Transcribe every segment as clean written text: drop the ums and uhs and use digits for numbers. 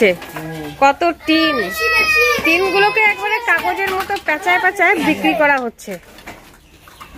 হচ্ছে, কত টিন, টিনগুলোকে একবারে কাগজের মতো পেঁচায় পেঁচায় বিক্রি করা হচ্ছে।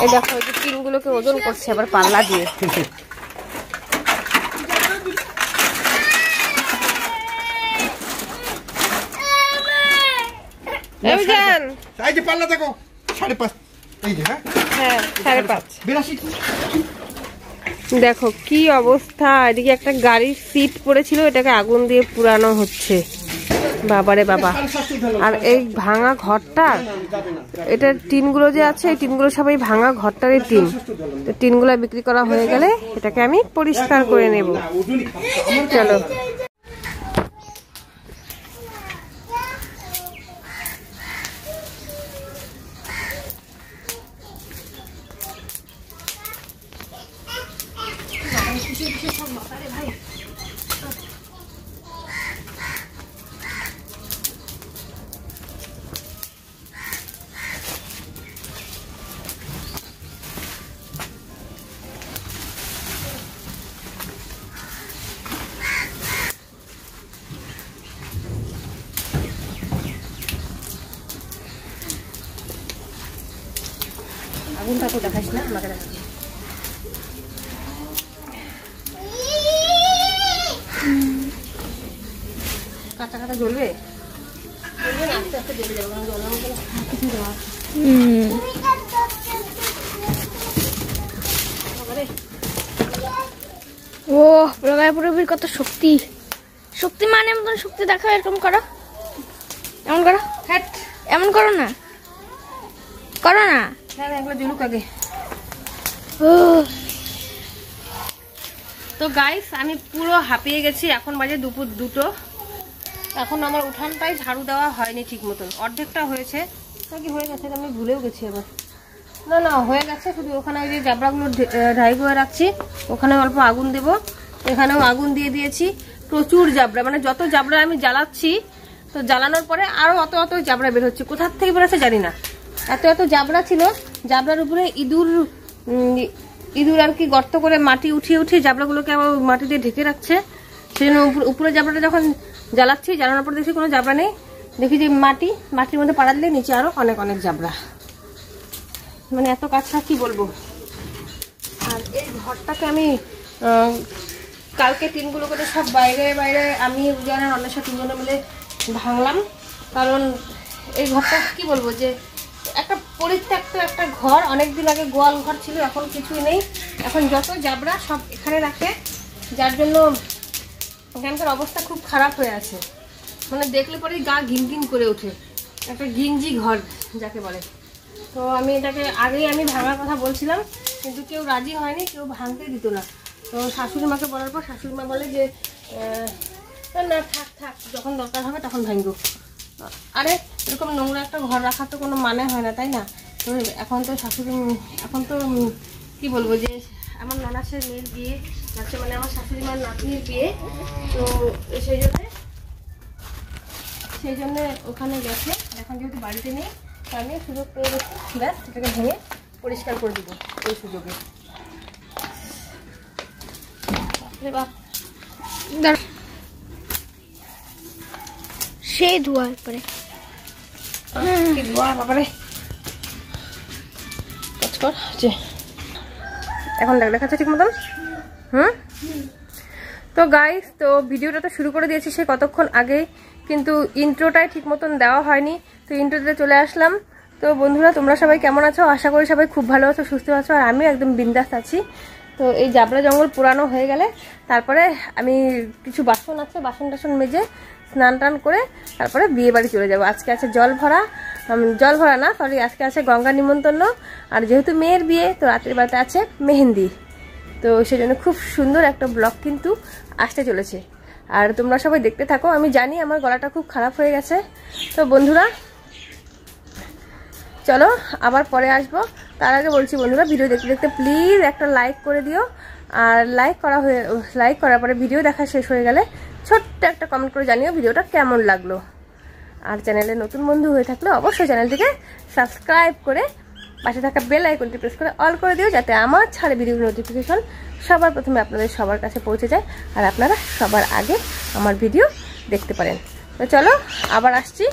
এই দেখো এই যে টিনগুলোকে ওজন করছে আবার পাল্লা দিয়ে। দেখো কি অবস্থা, এদিকে একটা গাড়ির সিট পড়েছিল, এটাকে আগুন দিয়ে পুরানো হচ্ছে। বাবারে বাবা। আর এই ভাঙা ঘরটা, এটা টিনগুলো যে আছে, এই টিনগুলো সবাই ভাঙা ঘরটারই টিন। তো টিনগুলো বিক্রি করা হয়ে গেলে এটাকে আমি পরিষ্কার করে নেব। চলো আগুনটা তো দেখাস না, আমাকে দেখা। কাঁচা কাঁচা জ্বলবে, আস্তে আস্তে জ্বলে যাবে, কারণ জলের মধ্যে কিছু দেওয়া আছে। ও প্রগায় পুরোপুরি কত শক্তি, শক্তি মানে মতন শক্তি দেখা। এরকম করো, এমন করো, এমন করো না, করো না, এগুলো জ্বলুক আগে। তো গাইস আমি পুরো হাঁপিয়ে গেছি, এখন বাজে দুপুর 2টো। এখন আমার উঠানটাই ঝাড়ু দেওয়া হয়নি ঠিক মতন, অর্ধেকটা হয়েছে নাকি হয়ে গেছে আমি ভুলেও গেছি আবার। না না হয়ে গেছে, শুধু ওখানে ওই যে জাবড়াগুলো ঢাই করে রাখছি, ওখানে অল্প আগুন দেব, এখানেও আগুন দিয়ে দিয়েছি। প্রচুর জাবড়া, মানে যত জাবড়া আমি জ্বালাচ্ছি, তো জ্বালানোর পরে আরো অত অত জাবড়া বের হচ্ছে, কোথার থেকে বেরোচ্ছে জানি না। এত এত জাবড়া ছিল, জাবড়ার উপরে ইঁদুর আর কি গর্ত করে মাটি উঠিয়ে উঠিয়ে জাবড়াগুলোকে আবার মাটি দিয়ে ঢেকে রাখছে। সেই জন্য উপরে জাবড়াটা যখন জ্বালাচ্ছি, জ্বালানোর পর দেখছি কোনো জাবড়া নেই, দেখি যে মাটির মধ্যে পাড়া দিলে নিচে আরো অনেক অনেক জাবড়া, মানে এত কাজটা কি বলবো। আর এই ঘরটাকে আমি কালকে টিনগুলো করে সব বাইরে বাইরে আমি উজানের অন্যের সাথে তিনজনে মিলে ভাঙলাম, কারণ এই ঘরটা কি বলবো যে একটা পরিত্যক্ত একটা ঘর। অনেকদিন আগে গোয়াল ঘর ছিল, এখন কিছুই নেই, এখন যত জাবড়া সব এখানে রাখে, যার জন্য এখানকার অবস্থা খুব খারাপ হয়ে আছে। মানে দেখলে পরেই গা ঘিন ঘিন করে ওঠে, একটা ঘিঞ্জি ঘর যাকে বলে। তো আমি এটাকে আগেই আমি ভাঙার কথা বলছিলাম, কিন্তু কেউ রাজি হয়নি, কেউ ভাঙতে দিত না। তো শাশুড়ি মাকে বলার পর শাশুড়ি মা বলে যে না থাক থাক, যখন দরকার হবে তখন ভাঙবো। আরে এরকম নোংরা একটা ঘর রাখার তো কোনো মানে হয় না, তাই না? তো এখন তো এখন তো কি বলবো যে আমার ননাসের মেয়ের বিয়ে যাচ্ছে, মানে আমার শাশুড়ি মার নাতনির বিয়ে, তো সেই জন্য ওখানে গেছে। এখন যেহেতু বাড়িতে নেই, তো আমি সুযোগ পেয়ে গেছি, ব্যাস এটাকে ভেঙে পরিষ্কার করে দেবো এই সুযোগে। সেই ধোয়ার পরে বাবারে এখন দেখাচ্ছে ঠিক মতন। তো গাইস, তো ভিডিওটা তো শুরু করে দিয়েছি সে কতক্ষণ আগে, কিন্তু ইন্ট্রোটাই ঠিক মতন দেওয়া হয়নি, তো ইন্ট্রোতে চলে আসলাম। তো বন্ধুরা তোমরা সবাই কেমন আছো? আশা করি সবাই খুব ভালো আছো, সুস্থ আছো, আর আমি একদম বিন্দাস আছি। তো এই জাবড়া জঙ্গল পুরানো হয়ে গেলে তারপরে আমি কিছু বাসন আছে, বাসন টাসন মেজে স্নান টান করে তারপরে বিয়ে বাড়ি চলে যাবো। আজকে আছে জল ভরা না সরি, আজকে আছে গঙ্গা নিমন্ত্রণ। আর যেহেতু মেয়ের বিয়ে, তো রাতের বেলাতে আছে মেহেন্দি, তো সেজন্য খুব সুন্দর একটা ব্লগ কিন্তু আসতে চলেছে, আর তোমরা সবাই দেখতে থাকো। আমি জানি আমার গলাটা খুব খারাপ হয়ে গেছে। তো বন্ধুরা চলো আবার পরে আসবো, তার আগে বলছি বন্ধুরা ভিডিও দেখতে দেখতে প্লিজ একটা লাইক করে দিও, আর লাইক করার পরে ভিডিও দেখা শেষ হয়ে গেলে ছোট্ট একটা কমেন্ট করে জানিও ভিডিওটা কেমন লাগলো। আর চ্যানেলে নতুন বন্ধু হয়ে থাকলে অবশ্যই চ্যানেলটিকে সাবস্ক্রাইব করে পাশে থাকা বেল আইকনটি প্রেস করে অল করে দিও, যাতে আমার ছাড়া ভিডিওর নোটিফিকেশন সবার প্রথমে আপনাদের সবার কাছে পৌঁছে যায়, আর আপনারা সবার আগে আমার ভিডিও দেখতে পারেন। তো চলো আবার আসছি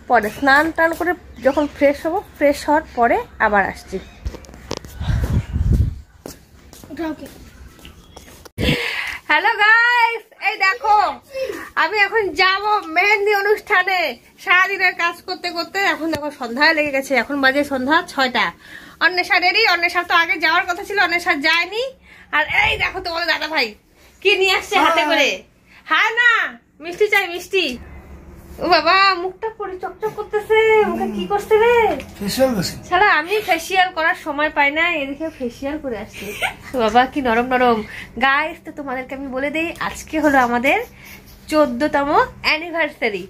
পরে, স্নান টান করে যখন ফ্রেশ হবো, ফ্রেশ হওয়ার পরে আবার আসছি। হ্যালো গাইস, এই দেখো আমি এখন যাব মেহেন্দি অনুষ্ঠানে। সারাদিনের কাজ করতে করতে এখন দেখো সন্ধ্যায় লেগে গেছে, এখন বাজে সন্ধ্যা 6টা। অন্বেষা রেডি, অন্বেষা তো আগে যাওয়ার কথা ছিল, অন্বেষা যায়নি। আর এই দেখো তোমাদের দাদা ভাই কি নিয়ে আসছে হাতে করে। হ্যাঁ না মিষ্টি চাই, মিষ্টি। ও বাবা মুখটা পরে চকচক করতেছে, মুখে কি করছে রে? ফেসিয়াল করছে। শালা আমি ফেসিয়াল করার সময় পাই না, এদিকে ফেসিয়াল করে আসছে। বাবা কি নরম নরম। গাইস তো তোমাদেরকে আমি বলে দেই, আজকে হলো আমাদের 14তম অ্যানিভার্সারি।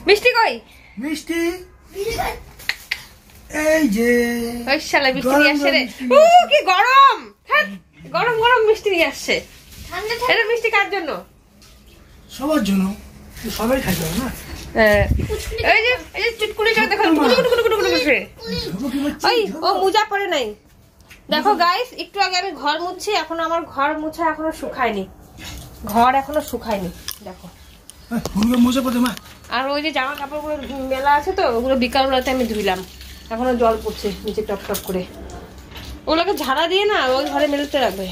মিষ্টি কই? মিষ্টি এই যে। ওই শালা মিষ্টি নিয়ে আসছে রে। ও কি গরম, হ্যাঁ গরম গরম মিষ্টি নিয়ে আসছে। এটা মিষ্টি কার জন্য? সবার জন্য, সবাই খাইতে হবে না। এই যে চুটকুলিটা দেখো, ওই ও মোজা পরে নাই। দেখো গাইস একটু আগে আমি ঘর মুছছি, এখনো আমার ঘর মোছা এখনো শুকায়নি, ঘর এখনো শুকায়নি দেখো। মোজা পড়ে মা। আর ওই যে জামা কাপড়গুলো মেলা আছে তো, ওগুলো বিকালবেলাতে আমি ধুইলাম, এখনো জল পড়ছে নিচে টপ টপ করে। ওগুলোকে ঝাড়া দিয়ে না ওই ঘরে মেলতে রাখবে।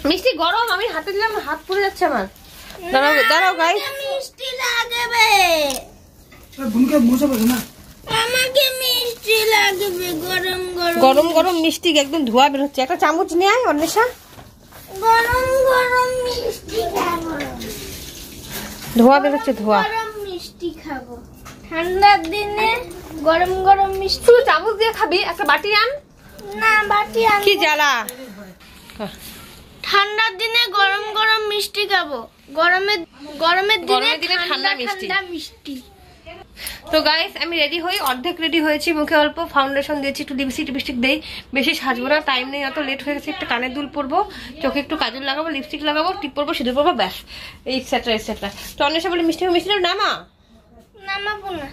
মিষ্টি গরম, আমি হাতে দিলাম হাত পুড়ে যাচ্ছে আমার। দাঁড়াও দাঁড়াও গাইস, মিষ্টি লাগবে, বুনকে মোজা পড়ে না। আমাকে মিষ্টি লাগবে, গরম গরম গরম গরম মিষ্টি একদম ধোয়া বের হচ্ছে। একটা চামচ নিয়ে আয় অন্বেষা, গরম গরম মিষ্টি খাবো, ধোয়া বের হচ্ছে ধোয়া। গরম মিষ্টি খাবো ঠান্ডার দিনে, গরম গরম মিষ্টি। শুধু চামচ দিয়ে খাবি, একটা বাটি আন না, বাটি আন। কি জ্বালা। ঠান্ডার দিনে গরম গরম মিষ্টি খাবো, গরমের গরমের দিনে দিনে ঠান্ডা ঠান্ডা মিষ্টি। ঠান্ডা মিষ্টি। তো গাইস আমি রেডি হই, অর্ধেক রেডি হয়েছি, মুখে অল্প ফাউন্ডেশন দিয়েছি, একটু লিপস্টিক দেই, বেশি সাজবো না, টাইম নেই, অত লেট হয়ে গেছে। একটা কানের দুল পরবো, চোখে একটু কাজল লাগাবো, লিপস্টিক লাগাবো, টিপ পরবো, সিঁদুর পরবো, ব্যাস এটসেট্রা এটসেট্রা। তো অন্বেষা বলে মিষ্টি মিষ্টি নামা, নামাবো না,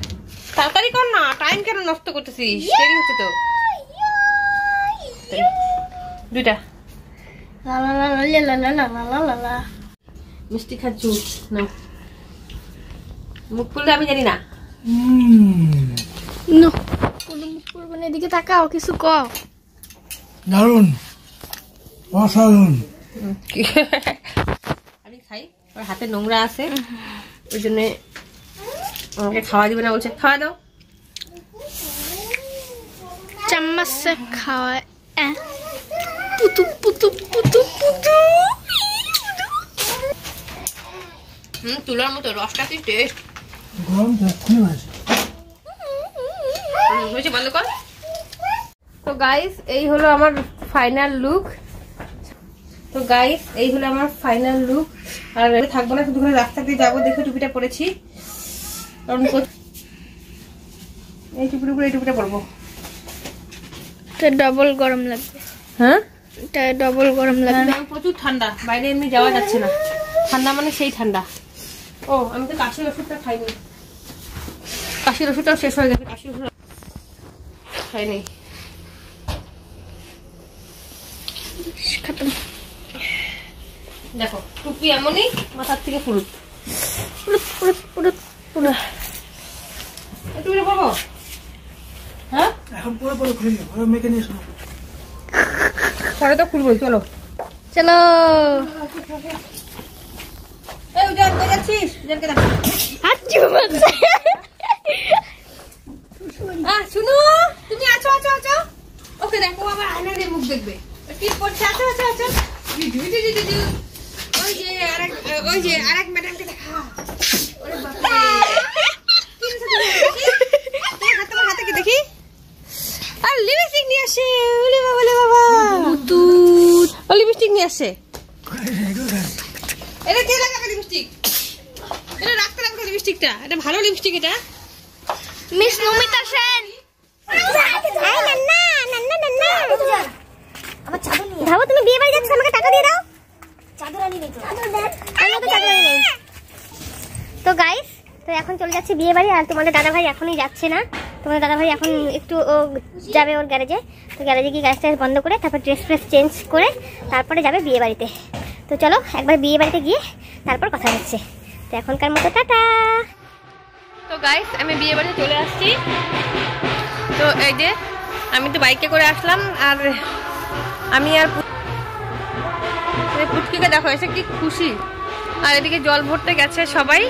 তাড়াতাড়ি কর না, টাইম কেন নষ্ট করতেছিস, দেরি হচ্ছে তো। দুইটা লা লা লা লা লা লা লা লা লা লা। মিষ্টি খাচ্ছু না, মুখ খুললে আমি জানি না। নো কোনো মুখ করবো না, এদিকে তাকাও, কিছু কও। দারুন, অসাধারণ। আমি খাই, ওর হাতে নোংরা আছে, ওই জন্য আমাকে খাওয়া দিবে না বলছে। খাওয়া দাও, চাম্মচ সে খাওয়ায়, পুতু পুতু পুতু পুতু। তুলার মতো রসটা কি টেস্ট গরম তো এক্ষুনি আছে। হয়েছে, বন্ধ কর। তো গাইস এই হলো আমার ফাইনাল লুক। তো গাইস এই হলো আমার ফাইনাল লুক। আর থাকবো না, শুধু রাস্তা দিয়ে যাবো, দেখে টুপিটা পরেছি, কারণ এই টুপির উপরে এই টুপিটা পরবো। ডবল গরম লাগবে, হ্যাঁ এটা ডবল গরম লাগবে। প্রচুর ঠান্ডা, বাইরে এমনি যাওয়া যাচ্ছে না, ঠান্ডা মানে সেই ঠান্ডা। ও আমি তো কাশির ওষুধটা খাইনি, কাশির ওষুধটাও শেষ হয়ে গেছে, কাশির ওষুধ খাইনি। খতম। দেখো টুপি এমনই, মাথার থেকে ফুরুত পুরুত পুরুত পুরুত পুরুত। টুপিটা পরবো, হ্যাঁ এখন পরে পরে খুলে নিও, ওরা মেখে নিয়ে এসো। পরে তো খুলবো, চলো চলো। এই উজান কই যাচ্ছিস? উজানকে দেখো। হাঁচু মারছে। শুনো তুমি আছো আছো আছো, ওকে দেখো আবার আয়না দিয়ে মুখ দেখবে, কি করছে? আছো আছো আছো, ওই যে আরেক ম্যাডামকে দেখা। ওরে বাবা কি হচ্ছে তোমার? তোমার হাতে কি দেখি? আর লিপস্টিক নিয়ে আসে, ওলে বাবা ওলে বাবা, ও লিপস্টিক নিয়ে আসে। এটা কে লাগাবে লিপস্টিক? এটা রাখতে রাখবে লিপস্টিকটা, এটা ভালো লিপস্টিক এটা। মিস নমিতা সেন। আমার চাদর নিয়ে ভাবো তুমি বিয়ে বাড়ি যাচ্ছ, আমাকে টাকা দিয়ে দাও। চাদর আনি নেই তো। আমি তো চাদর আনি নেই। তো গাইস তো এখন চলে যাচ্ছে বিয়ে বাড়ি, আর তোমাদের দাদা ভাই এখনই যাচ্ছে না, তোমার দাদাভাই এখন একটু যাবে ওর গ্যারেজে। তো গ্যারেজে গিয়ে গ্যারেজ ট্যারেজ বন্ধ করে তারপর ড্রেস ফ্রেস চেঞ্জ করে তারপরে যাবে বিয়ে বাড়িতে। তো চলো একবার বিয়ে বাড়িতে গিয়ে তারপর কথা হচ্ছে। তো এখনকার মতো টাটা। তো গাইস আমি বিয়ে বাড়িতে চলে আসছি। তো এই যে আমি তো বাইকে করে আসলাম, আর আমি আর পুচকিকে দেখো এসে কি খুশি। আর এদিকে জল ভরতে গেছে সবাই।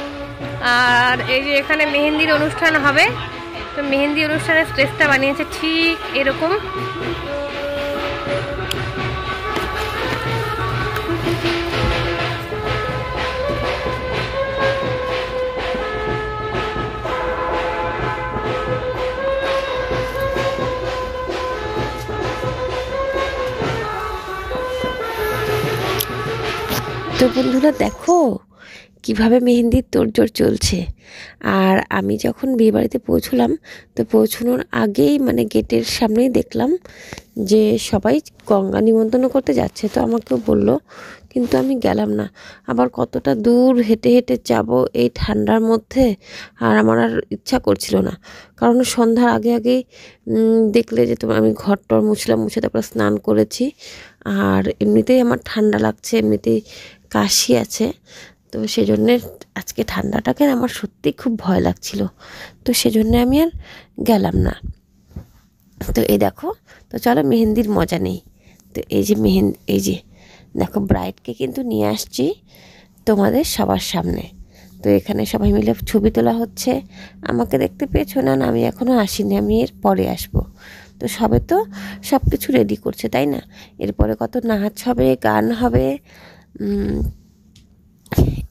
আর এই যে এখানে মেহেন্দির অনুষ্ঠান হবে। তো মেহেন্দি অনুষ্ঠানের স্টেজটা বানিয়েছে ঠিক এরকম। তো বন্ধুরা দেখো কিভাবে মেহেন্দির তোড়জোড় চলছে। আর আমি যখন বিয়েবাড়িতে পৌঁছলাম, তো পৌঁছানোর আগেই মানে গেটের সামনেই দেখলাম যে সবাই গঙ্গা নিমন্ত্রণ করতে যাচ্ছে। তো আমাকেও বলল, কিন্তু আমি গেলাম না। আবার কতটা দূর হেঁটে হেঁটে যাব এই ঠান্ডার মধ্যে, আর আমার আর ইচ্ছা করছিল না। কারণ সন্ধ্যার আগে আগেই দেখলে যে আমি ঘর টর মুছলাম, মুছে তারপর স্নান করেছি। আর এমনিতেই আমার ঠান্ডা লাগছে, এমনিতেই কাশি আছে। তো সেজন্যে আজকে ঠান্ডাটাকে আমার সত্যি খুব ভয় লাগছিল। তো সেজন্যে আমি আর গেলাম না। তো এই দেখো, তো চলো মেহেন্দির মজা নেই। তো এই যে এই যে দেখো ব্রাইডকে কিন্তু নিয়ে আসছি তোমাদের সবার সামনে। তো এখানে সবাই মিলে ছবি তোলা হচ্ছে। আমাকে দেখতে পেয়েছো না? আমি এখনও আসিনি, আমি এর পরে আসবো। তো সবে তো সব কিছু রেডি করছে, তাই না? এরপরে কত নাচ হবে, গান হবে,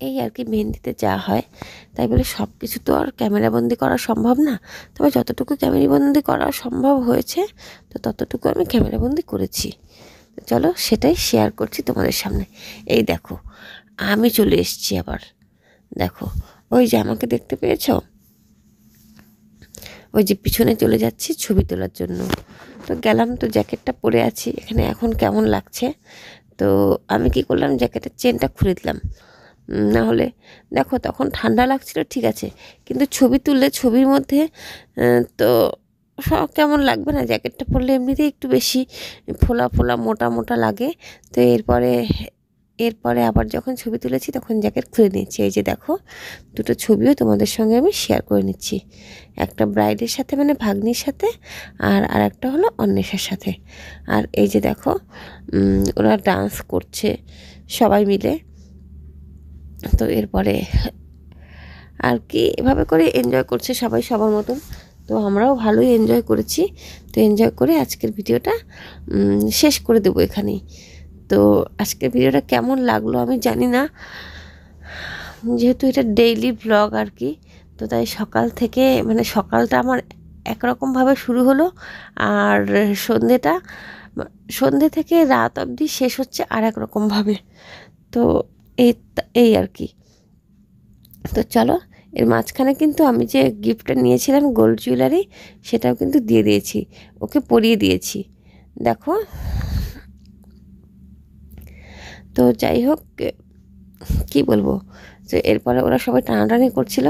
এই আর কি মেহেন্দিতে যা হয়। তাই বলে সব কিছু তো আর ক্যামেরাবন্দি করা সম্ভব না। তবে যতটুকু ক্যামেরাবন্দি করা সম্ভব হয়েছে, তো ততটুকু আমি ক্যামেরাবন্দি করেছি। তো চলো সেটাই শেয়ার করছি তোমাদের সামনে। এই দেখো আমি চলে এসেছি আবার। দেখো ওই যে আমাকে দেখতে পেয়েছো, ওই যে পিছনে চলে যাচ্ছি ছবি তোলার জন্য। তো গেলাম, তো জ্যাকেটটা পরে আছি এখানে, এখন কেমন লাগছে। তো আমি কি করলাম, জ্যাকেটের চেনটা খুলে দিলাম। না হলে দেখো তখন ঠান্ডা লাগছিল ঠিক আছে, কিন্তু ছবি তুললে ছবির মধ্যে তো সব কেমন লাগবে না? জ্যাকেটটা পরলে এমনিতেই একটু বেশি ফোলা ফোলা মোটা মোটা লাগে। তো এরপরে আবার যখন ছবি তুলেছি তখন জ্যাকেট খুলে নিয়েছি। এই যে দেখো দুটো ছবিও তোমাদের সঙ্গে আমি শেয়ার করে নিচ্ছি। একটা ব্রাইডের সাথে মানে ভাগ্নির সাথে, আর একটা হলো অন্বেষার সাথে। আর এই যে দেখো ওরা ডান্স করছে সবাই মিলে। তো এরপরে আর কি এভাবে করে এনজয় করছে সবাই সবার মতন। তো আমরাও ভালোই এনজয় করেছি। তো এনজয় করে আজকের ভিডিওটা শেষ করে দেবো এখানেই। তো আজকের ভিডিওটা কেমন লাগলো আমি জানি না, যেহেতু এটা ডেইলি ব্লগ আর কি। তো তাই সকাল থেকে মানে সকালটা আমার একরকমভাবে শুরু হলো, আর সন্ধে থেকে রাত অবধি শেষ হচ্ছে আর একরকমভাবে। তো এই আর কি। তো চলো, এর মাঝখানে কিন্তু আমি যে গিফটটা নিয়েছিলাম গোল্ড জুয়েলারি, সেটাও কিন্তু দিয়ে দিয়েছি, ওকে পরিয়ে দিয়েছি। দেখো তো যাই হোক কি বলবো, তো এরপরে ওরা সবাই টানাটানি করছিল।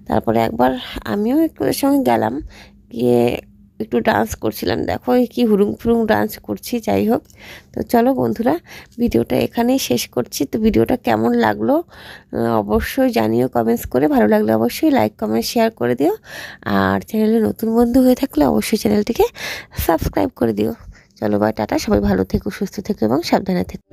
তারপরে একবার আমিও একটু ওদের সঙ্গে গেলাম, গিয়ে একটু ডান্স করছিলাম। দেখো কি হুড়ুং ফুড়ুং ডান্স করছি। যাই হোক, তো চলো বন্ধুরা ভিডিওটা এখানেই শেষ করছি। তো ভিডিওটা কেমন লাগলো অবশ্যই জানিও কমেন্টস করে। ভালো লাগলে অবশ্যই লাইক কমেন্ট শেয়ার করে দিও। আর চ্যানেলে নতুন বন্ধু হয়ে থাকলে অবশ্যই চ্যানেলটিকে সাবস্ক্রাইব করে দিও। চলো বাই, টাটা। সবাই ভালো থেকো, সুস্থ থেকো এবং সাবধানে থেকো।